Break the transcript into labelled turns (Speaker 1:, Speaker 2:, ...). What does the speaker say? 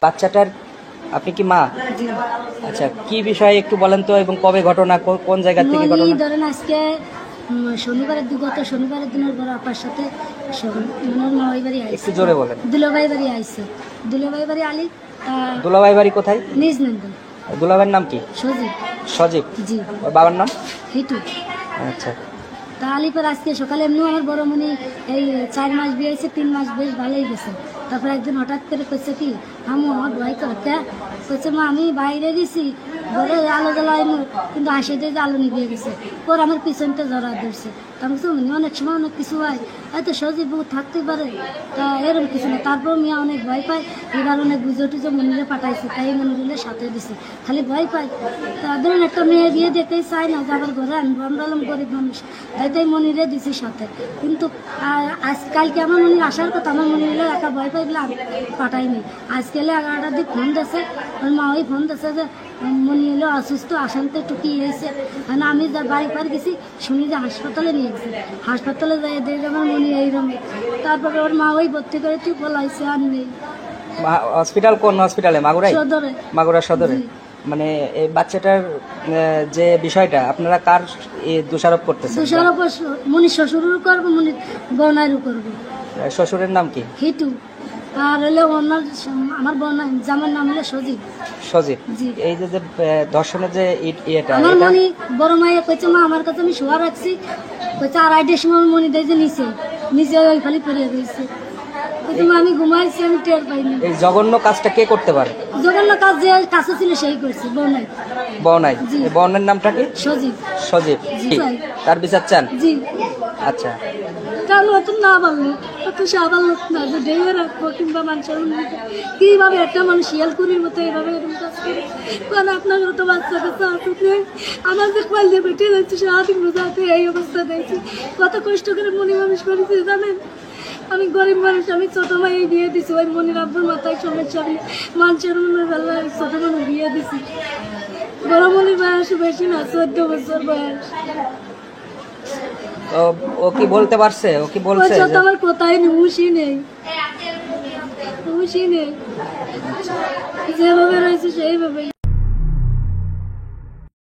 Speaker 1: বাচ্চাটার আপনি কি মা? আচ্ছা, কি বিষয়ে একটু বলেন তো, এবং কবে ঘটনা, কোন জায়গা থেকে ঘটনা?
Speaker 2: ধরেন আজকে শনিবারের গত শনিবারের দিনের পর আপার সাথে মামাই বাড়ি আইছে।
Speaker 1: একটু জোরে বলেন।
Speaker 2: দুলাভাই বাড়ি আইছে। দুলাভাই বাড়ি আলি।
Speaker 1: দুলাভাই বাড়ি কোথায়?
Speaker 2: নিজ নন্দন।
Speaker 1: দুলাভাইয়ের নাম কি?
Speaker 2: সজীব।
Speaker 1: সজীব।
Speaker 2: জি।
Speaker 1: ওর বাবার নাম?
Speaker 2: হিটু।
Speaker 1: আচ্ছা।
Speaker 2: তা আলিপার আজকে সকালে এমনিও আমার বড় মনি এই 4 মাস বিয়ে হয়েছে, 3 মাস বেশ ভালোই গেছে। তারপর একদিন হঠাৎ করে কইছে কি আমু আমার ভয় করতে কইছে মা আমি বাইরে গেছি ঘরে আলো জ্বালাই কিন্তু আসে যে আলো নিভিয়ে গেছে। পর আমার পিছনটা জড়া ধরছে। তা বলছে অনেক সময় অনেক কিছু হয়, হয়তো সজীব বউ থাকতে পারে, তা এরকম কিছু না। তারপর মিয়া অনেক ভয় পায়, এবার অনেক বুঝে টুজে মনিরে পাঠাইছে, তাই মনিরে সাথে দিছে, খালি ভয় পায়। তা ধরুন একটা মেয়ে বিয়ে দেখতেই চাই না যে আবার ঘরে আনবো, আমরা হলাম গরিব মানুষ, তাই মনিরে দিছি সাথে। কিন্তু আজকালকে আমার মনির আসার কথা, আমার মনিরে একা ভয় পাই বলে আমি পাঠাইনি। আজকে 11টার দিকে ফোন দিয়েছে, ওর মা ওই ফোন দিয়েছে যে মনি এলো অসুস্থ, আসানতে একটু কি হয়েছে। আমি যা বাড়ি পার গেছি শুনি যে হাসপাতালে নিয়ে গেছে। হাসপাতালে যাই দেখে আমার মনি এইরকম। তারপরে ওর মা ওই ভর্তি করে তুই বলাইছে আর নেই।
Speaker 1: হসপিটাল কোন হসপিটালে? মাগুরায়?
Speaker 2: সদরে।
Speaker 1: মাগুরা সদরে। মানে এই বাচ্চাটার যে বিষয়টা আপনারা কার দোষারোপ করতেছেন?
Speaker 2: দোষারোপ মনির শ্বশুরও করবো, মনির বোনারও করবো।
Speaker 1: শ্বশুরের নাম কি?
Speaker 2: হিটু। আর হলে ওনার আমার বোন জামার নাম হলো সজীব।
Speaker 1: সজীব।
Speaker 2: জি।
Speaker 1: এই যে ধর্ষণের যে ইয়েটা,
Speaker 2: আমার মনি বড় মাইয়া কইছে মা আমার কাছে আমি শোয়া রাখছি, কইছে 2:30টার সময় মনি দেয় যে নিচে ওই খালি পড়ে গেছে। আমি ঘুমাইছি, আমি টের পাইনি।
Speaker 1: এই জঘন্য কাজটা কে করতে পারে?
Speaker 2: জঘন্য কাজ যে কাছে ছিল সেই করছে, বউনাই।
Speaker 1: বউনাই। এই বউনের নামটা কি?
Speaker 2: সজীব।
Speaker 1: সজীব। তার বিচার চান?
Speaker 2: জি।
Speaker 1: আচ্ছা।
Speaker 2: কারণ অত না বললো, অত সাবাল লোক না যে ডেয়ে রাখবো কিংবা মানুষের কিভাবে একটা মানুষ শিয়ালকুড়ির মতো এইভাবে এরকম কাজ করে। কারণ আপনার তো বাচ্চা কাচ্চা আসতে আমার যে কয়েল বেটে যাচ্ছে সারাদিন বোঝাতে এই অবস্থা দেখছি। কত কষ্ট করে মনি মানুষ করেছি জানেন। আমি গরিব মানুষ, আমি ছোট মাই বিয়ে দিছি, ওই মনির আব্বুর মাথায় সমস্যা বলে মানুষের মনের বেলা ছোট মানুষ বিয়ে দিছি। বড় মনির বয়স বেশি না, 14 বছর বয়স।
Speaker 1: ও কি বলতে পারছে? ও কি বলছে?
Speaker 2: আমার কোথায় নেই, হুঁশি নেই, হুঁশি নেই, যেভাবে রয়েছে সেইভাবে।